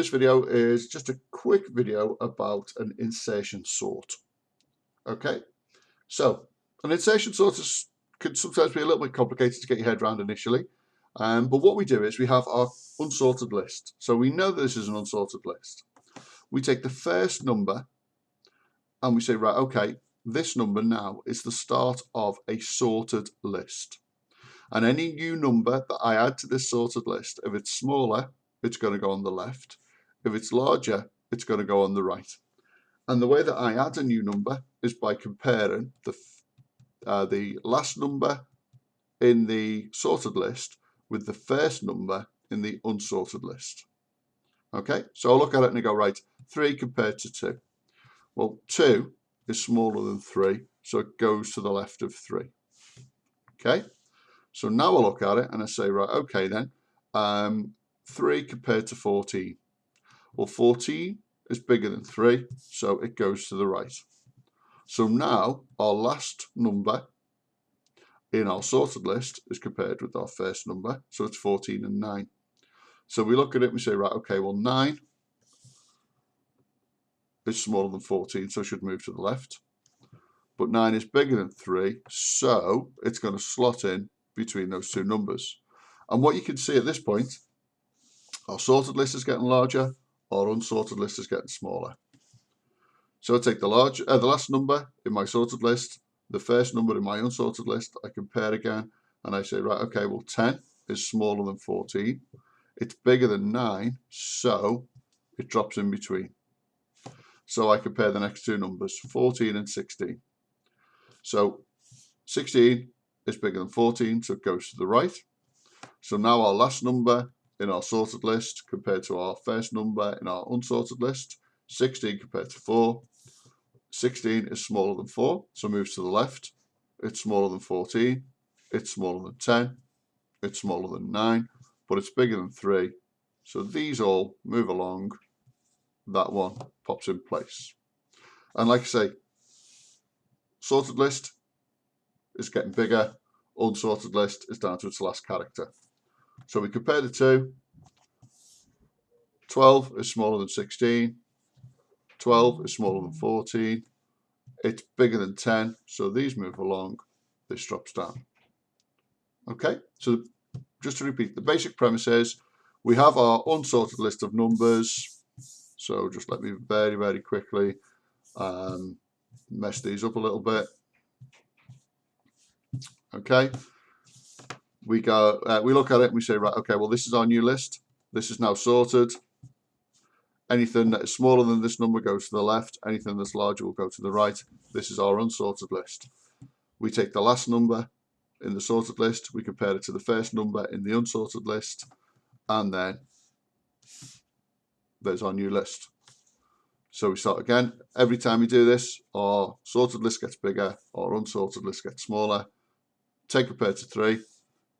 This video is just a quick video about an insertion sort. Okay, so an insertion sort can sometimes be a little bit complicated to get your head around initially, but what we do is we have our unsorted list. So we know that this is an unsorted list. We take the first number and we say, right, okay, this number now is the start of a sorted list. And any new number that I add to this sorted list, if it's smaller, it's going to go on the left. If it's larger, it's going to go on the right. And the way that I add a new number is by comparing the last number in the sorted list with the first number in the unsorted list. Okay, so I'll look at it and I go, right, 3 compared to 2. Well, 2 is smaller than 3, so it goes to the left of 3. Okay, so now I look at it and I say, right, okay then, 3 compared to 14. Well, 14 is bigger than 3, so it goes to the right. So now our last number in our sorted list is compared with our first number, so it's 14 and 9. So we look at it and we say, right, okay, well 9 is smaller than 14, so it should move to the left. But 9 is bigger than 3, so it's going to slot in between those two numbers. And what you can see at this point, our sorted list is getting larger, our unsorted list is getting smaller. So I take the last number in my sorted list, the first number in my unsorted list, I compare again, and I say, right, okay, well 10 is smaller than 14, it's bigger than 9, so it drops in between. So I compare the next two numbers, 14 and 16. So 16 is bigger than 14, so it goes to the right. So now our last number in our sorted list compared to our first number in our unsorted list, 16 compared to 4. 16 is smaller than 4, so moves to the left. It's smaller than 14. It's smaller than 10. It's smaller than 9, but it's bigger than 3. So these all move along. That one pops in place. And like I say, sorted list is getting bigger. Unsorted list is down to its last character. So we compare the two. 12 is smaller than 16. 12 is smaller than 14. It's bigger than 10. So these move along. This drops down. Okay, so just to repeat, the basic premise is we have our unsorted list of numbers. So just let me very, very quickly mess these up a little bit. Okay, we look at it and we say, right, okay, well, this is our new list. This is now sorted. Anything that is smaller than this number goes to the left. Anything that's larger will go to the right. This is our unsorted list. We take the last number in the sorted list. We compare it to the first number in the unsorted list. And then there's our new list. So we start again. Every time we do this, our sorted list gets bigger. Our unsorted list gets smaller. 10 compared to 3.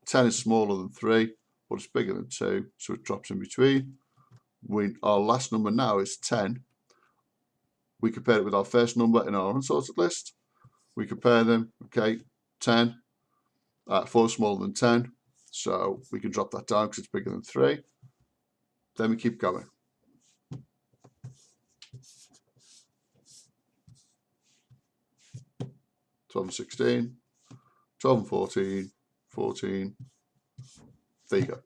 10 is smaller than 3, but it's bigger than 2, so it drops in between. Our last number now is 10. We compare it with our first number in our unsorted list. We compare them, okay, 10. 4 is smaller than 10, so we can drop that down because it's bigger than 3. Then we keep going. Twelve and 16, 12 and 14, 14. There you go.